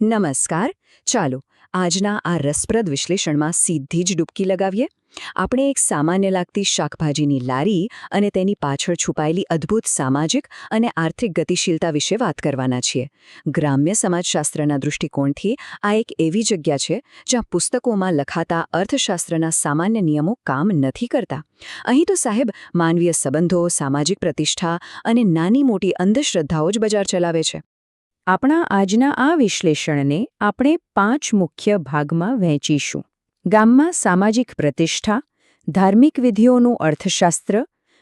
નમસ્કાર. ચાલો આજના આ રસપ્રદ વિશ્લેષણમાં સીધી જ ડૂબકી લગાવીએ. આપણે એક સામાન્ય લાગતી શાકભાજીની લારી અને તેની પાછળ છુપાયેલી અદ્ભુત સામાજિક અને આર્થિક ગતિશીલતા વિશે વાત કરવાના છીએ. ગ્રામ્ય સમાજશાસ્ત્રના દૃષ્ટિકોણથી આ એક એવી જગ્યા છે જ્યાં પુસ્તકોમાં લખાતા અર્થશાસ્ત્રના સામાન્ય નિયમો કામ નથી કરતા. અહીં તો સાહેબ માનવીય સંબંધો, સામાજિક પ્રતિષ્ઠા અને નાની મોટી અંધશ્રદ્ધાઓ જ બજાર ચલાવે છે. આપણા આજના આ વિશ્લેષણને આપણે 5 મુખ્ય ભાગમાં વહેંચીશું. ગામમાં સામાજિક પ્રતિષ્ઠા, ધાર્મિક વિધિઓનું અર્થશાસ્ત્ર,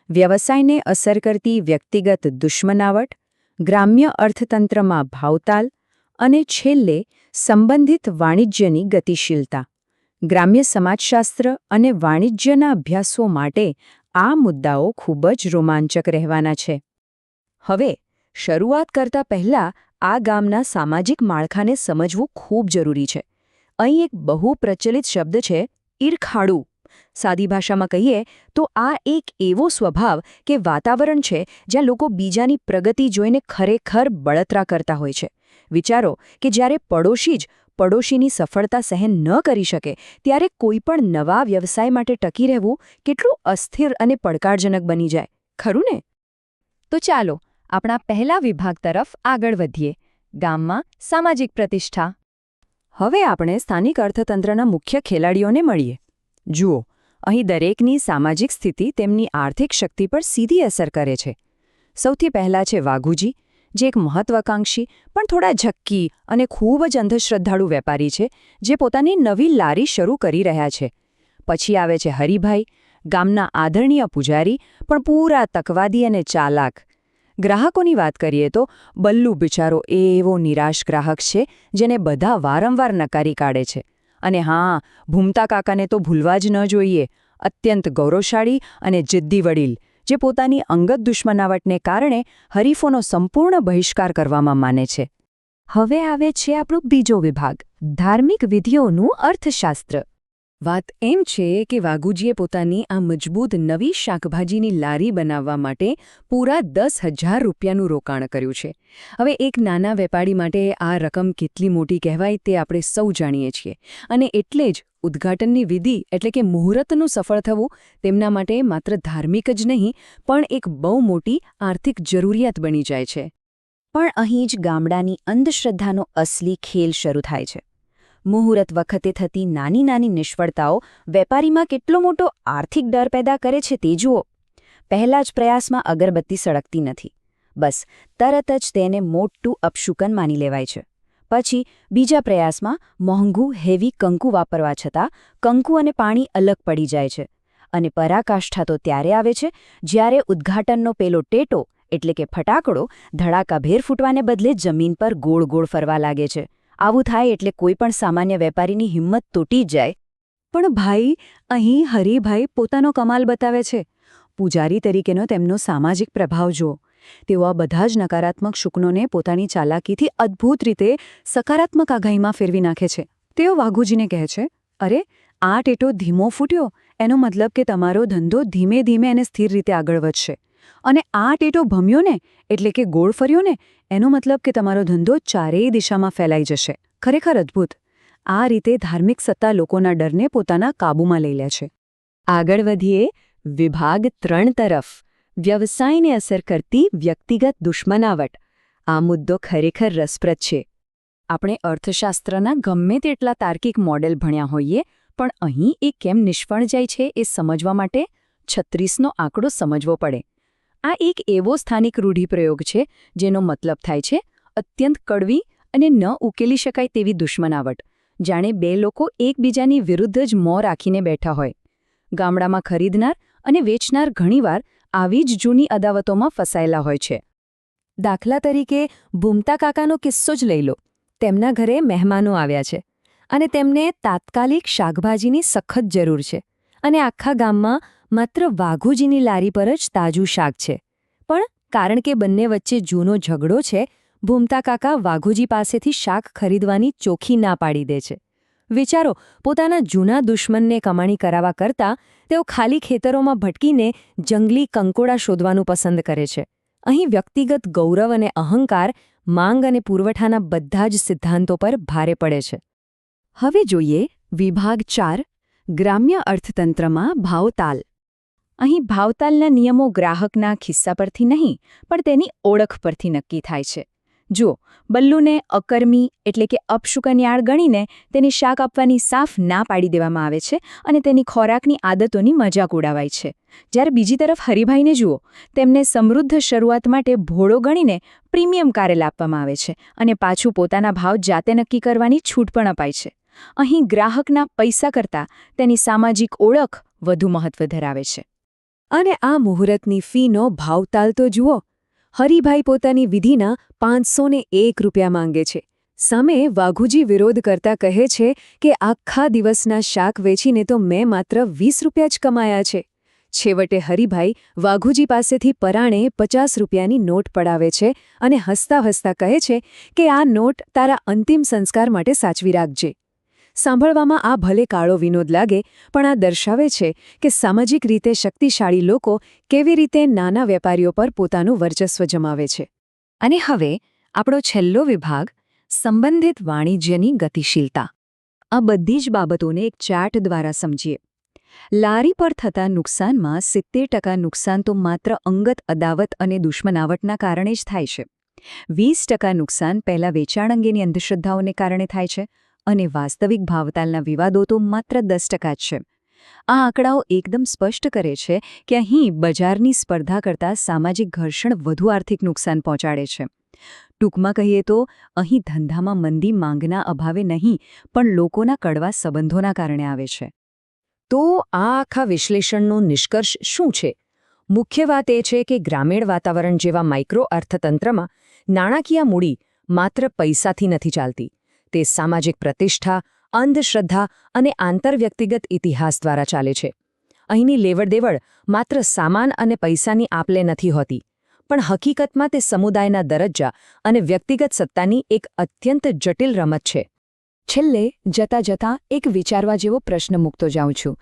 વ્યવસાયને અસર કરતી વ્યક્તિગત દુશ્મનાવટ, ગ્રામ્ય અર્થતંત્રમાં ભાવતાલ અને છેલ્લે સંબંધિત વાણિજ્યની ગતિશીલતા. ગ્રામ્ય સમાજશાસ્ત્ર અને વાણિજ્યના અભ્યાસો માટે આ મુદ્દાઓ ખૂબ જ રોમાંચક રહેવાના છે. હવે શરૂઆત કરતા પહેલા આ ગામના સામાજિક માળખાને સમજવું ખૂબ જરૂરી છે. અહીં એક બહુ પ્રચલિત શબ્દ છે, ઈર્ખાળું. સાદી ભાષામાં કહીએ તો આ એક એવો સ્વભાવ કે વાતાવરણ છે જ્યાં લોકો બીજાની પ્રગતિ જોઈને ખરેખર બળતરા કરતા હોય છે. વિચારો કે જ્યારે પડોશી જ પડોશીની સફળતા સહન ન કરી શકે ત્યારે કોઈપણ નવા વ્યવસાય માટે ટકી રહેવું કેટલું અસ્થિર અને પડકારજનક બની જાય, ખરું ને? તો ચાલો આપણા પહેલા વિભાગ તરફ આગળ વધીએ. ગામમાં સામાજિક પ્રતિષ્ઠા. હવે આપણે સ્થાનિક અર્થતંત્રના મુખ્ય ખેલાડીઓને મળીએ. જુઓ, અહીં દરેકની સામાજિક સ્થિતિ તેમની આર્થિક શક્તિ પર સીધી અસર કરે છે. સૌથી પહેલા છે વાઘુજી, જે એક મહત્વાકાંક્ષી પણ થોડા ઝક્કી અને ખૂબ જ અંધશ્રદ્ધાળુ વેપારી છે, જે પોતાની નવી લારી શરૂ કરી રહ્યા છે. પછી આવે છે હરિભાઈ, ગામના આદરણીય પૂજારી પણ પૂરા તકવાદી અને ચાલાક. ગ્રાહકોની વાત કરીએ તો બલ્લુ બિચારો એવો નિરાશ ગ્રાહક છે જેને બધા વારંવાર નકારી કાઢે છે. અને હા, ભૂમતા કાકાને તો ભૂલવા જ ન જોઈએ, અત્યંત ગૌરવશાળી અને જિદ્દી વડીલ, જે પોતાની અંગત દુશ્મનાવટને કારણે હરીફોનો સંપૂર્ણ બહિષ્કાર કરવામાં માને છે. હવે આવે છે આપણો બીજો વિભાગ, ધાર્મિક વિધિઓનું અર્થશાસ્ત્ર. વાત એમ છે કે વાઘુજીએ પોતાની આ મજબૂત નવી શાકભાજીની લારી બનાવવા માટે પૂરા 10,000 રૂપિયાનું રોકાણ કર્યું છે. હવે એક નાના વેપારી માટે આ રકમ કેટલી મોટી કહેવાય તે આપણે સૌ જાણીએ છીએ. અને એટલે જ ઉદ્ઘાટનની વિધિ એટલે કે મુહૂર્તનું સફળ થવું તેમના માટે માત્ર ધાર્મિક જ નહીં પણ એક બહુ મોટી આર્થિક જરૂરિયાત બની જાય છે. પણ અહીં જ ગામડાની અંધશ્રદ્ધાનો અસલી ખેલ શરૂ થાય છે. મુહૂર્ત વખતે થતી નાની નાની નિષ્ફળતાઓ વેપારીમાં કેટલો મોટો આર્થિક ડર પેદા કરે છે તે જુઓ. પહેલા જ પ્રયાસમાં અગરબત્તી સળગતી નથી. બસ તરત જ તેને મોટું અપશુકન માની લેવાય છે. પછી બીજા પ્રયાસમાં મોંઘું હેવી કંકુ વાપરવા છતાં કંકુ અને પાણી અલગ પડી જાય છે. અને પરાકાષ્ઠા તો ત્યારે આવે છે જ્યારે ઉદ્ઘાટનનો પેલો ટેટો એટલે કે ફટાકડો ધડાકાભેર ફૂટવાને બદલે જમીન પર ગોળ ગોળ ફરવા લાગે છે. આવું થાય એટલે કોઈ પણ સામાન્ય વેપારીની હિંમત તૂટી જાય. પણ ભાઈ, અહીં હરિભાઈ પોતાનો કમાલ બતાવે છે. પૂજારી તરીકેનો તેમનો સામાજિક પ્રભાવ જુઓ. તેઓ આ બધા જ નકારાત્મક શુકનોને પોતાની ચાલાકીથી અદ્ભુત રીતે સકારાત્મક આગાહીમાં ફેરવી નાખે છે. તેઓ વાઘુજીને કહે છે, અરે, આ ટેટો ધીમો ફૂટ્યો એનો મતલબ કે તમારો ધંધો ધીમે ધીમે અને સ્થિર રીતે આગળ વધશે. અને આ ટેટો ભમ્યો ને એટલે કે ગોળ ફર્યો ને એનો મતલબ કે તમારો ધંધો ચારેય દિશામાં ફેલાઈ જશે. ખરેખર અદ્ભુત. આ રીતે ધાર્મિક સત્તા લોકોના ડરને પોતાના કાબૂમાં લઈ લે છે. આગળ વધીએ વિભાગ 3 તરફ, વ્યવસાયને અસર કરતી વ્યક્તિગત દુશ્મનાવટ. આ મુદ્દો ખરેખર રસપ્રદ છે. આપણે અર્થશાસ્ત્રના ગમે તેટલા તાર્કિક મોડેલ ભણ્યા હોઈએ પણ અહીં એ કેમ નિષ્ફળ જાય છે એ સમજવા માટે 36નો આંકડો સમજવો પડે. આ એક એવો સ્થાનિક રૂઢિપ્રયોગ છે જેનો મતલબ થાય છે અત્યંત કડવી અને ન ઉકેલી શકાય તેવી દુશ્મનાવટ, જાણે બે લોકો એકબીજાની વિરુદ્ધ જ મોં રાખીને બેઠા હોય. ગામડામાં ખરીદનાર અને વેચનાર ઘણીવાર આવી જ જૂની અદાવતોમાં ફસાયેલા હોય છે. દાખલા તરીકે ભૂમતા કાકાનો કિસ્સો જ લઈ લો. તેમના ઘરે મહેમાનો આવ્યા છે અને તેમને તાત્કાલિક શાકભાજીની સખત જરૂર છે અને આખા ગામમાં માત્ર વાઘુજીની લારી પર જ તાજું શાક છે. પણ કારણ કે બંને વચ્ચે જૂનો ઝઘડો છે, ભૂમતા કાકા વાઘુજી પાસેથી શાક ખરીદવાની ચોખ્ખી ના પાડી દે છે. વિચારો, પોતાના જૂના દુશ્મનને કમાણી કરાવવા કરતાં તેઓ ખાલી ખેતરોમાં ભટકીને જંગલી કંકોડા શોધવાનું પસંદ કરે છે. અહીં વ્યક્તિગત ગૌરવ અને અહંકાર માંગ અને પુરવઠાના બધા જ સિદ્ધાંતો પર ભારે પડે છે. હવે જોઈએ વિભાગ 4 ગ્રામ્ય અર્થતંત્રમાં ભાવતાલ. અહીં ભાવતાલના નિયમો ગ્રાહકના ખિસ્સા પરથી નહીં પણ તેની ઓળખ પરથી નક્કી થાય છે. જુઓ, બલ્લુને અકર્મી એટલે કે અપશુકન્યાળ ગણીને તેની શાક આપવાની સાફ ના પાડી દેવામાં આવે છે અને તેની ખોરાકની આદતોની મજાક ઉડાવાય છે. જ્યારે બીજી તરફ હરિભાઈને જુઓ, તેમને સમૃદ્ધ શરૂઆત માટે ભોળો ગણીને પ્રીમિયમ કારેલ આપવામાં આવે છે અને પાછું પોતાના ભાવ જાતે નક્કી કરવાની છૂટ પણ અપાય છે. અહીં ગ્રાહકના પૈસા કરતાં તેની સામાજિક ઓળખ વધુ મહત્વ ધરાવે છે. અને આ મુહૂર્તની ફીનો ભાવતાલ તો જુઓ. હરિભાઈ પોતાની વિધિના 501 રૂપિયા માંગે છે. સામે વાઘુજી વિરોધ કરતા કહે છે કે આખા દિવસના શાક વેચીને તો મેં માત્ર 20 રૂપિયા જ કમાયા છે. છેવટે હરિભાઈ વાઘુજી પાસેથી પરાણે 50 રૂપિયાની નોટ પડાવે છે અને હસતા હસતા કહે છે કે આ નોટ તારા અંતિમ સંસ્કાર માટે સાચવી રાખજે. સાંભળવામાં આ ભલે કાળો વિનોદ લાગે, પણ આ દર્શાવે છે કે સામાજિક રીતે શક્તિશાળી લોકો કેવી રીતે નાના વેપારીઓ પર પોતાનું વર્ચસ્વ જમાવે છે. અને હવે આપણો છેલ્લો વિભાગ સંબંધિત વાણિજ્યની ગતિશીલતા. આ બધી જ બાબતોને એક ચાર્ટ દ્વારા સમજીએ. લારી પર થતા નુકસાનમાં 70% નુકસાન તો માત્ર અંગત અદાવત અને દુશ્મનાવટના કારણે જ થાય છે. 20% નુકસાન પહેલા વેચાણ અંગેની અંધશ્રદ્ધાઓને કારણે થાય છે અને વાસ્તવિક ભાવતાલના વિવાદો તો માત્ર 10% જ છે. આ આંકડાઓ એકદમ સ્પષ્ટ કરે છે કે અહીં બજારની સ્પર્ધા કરતાં સામાજિક ઘર્ષણ વધુ આર્થિક નુકસાન પહોંચાડે છે. ટૂંકમાં કહીએ તો અહીં ધંધામાં મંદી માંગના અભાવે નહીં પણ લોકોના કડવા સંબંધોના કારણે આવે છે. તો આ આખા વિશ્લેષણનો નિષ્કર્ષ શું છે? મુખ્ય વાત એ છે કે ગ્રામીણ વાતાવરણ જેવા માઇક્રો અર્થતંત્રમાં નાણાકીય મૂડી માત્ર પૈસાથી નથી ચાલતી. તે સામાજિક પ્રતિષ્ઠા, અંધશ્રદ્ધા અને આંતરવ્યક્તિગત ઇતિહાસ દ્વારા ચાલે છે. અહીંની લેવડદેવડ માત્ર સામાન અને પૈસાની આપલે નથી હોતી, પણ હકીકતમાં તે સમુદાયના દરજ્જા અને વ્યક્તિગત સત્તાની એક અત્યંત જટિલ રમત છે. છેલ્લે જતાં જતાં એક વિચારવા જેવો પ્રશ્ન મૂકતો જાઉં છું.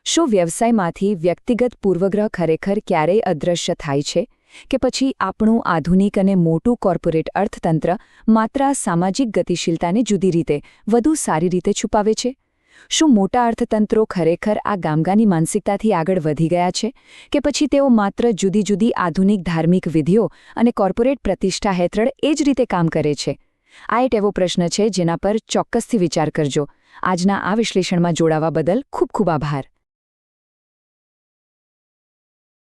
શું વ્યવસાયમાંથી વ્યક્તિગત પૂર્વગ્રહ ખરેખર ક્યારેય અદૃશ્ય થાય છે? કે પછી આપણું આધુનિક અને મોટું કોર્પોરેટ અર્થતંત્ર માત્ર આ સામાજિક ગતિશીલતાને જુદી રીતે, વધુ સારી રીતે છુપાવે છે? શું મોટા અર્થતંત્રો ખરેખર આ ગામગાની માનસિકતાથી આગળ વધી ગયા છે? કે પછી તેઓ માત્ર જુદી જુદી આધુનિક ધાર્મિક વિધિઓ અને કોર્પોરેટ પ્રતિષ્ઠા હેઠળ એ જ રીતે કામ કરે છે? આ એક એવો પ્રશ્ન છે જેના પર ચોક્કસથી વિચાર કરજો. આજના આ વિશ્લેષણમાં જોડાવા બદલ ખૂબ ખૂબ આભાર.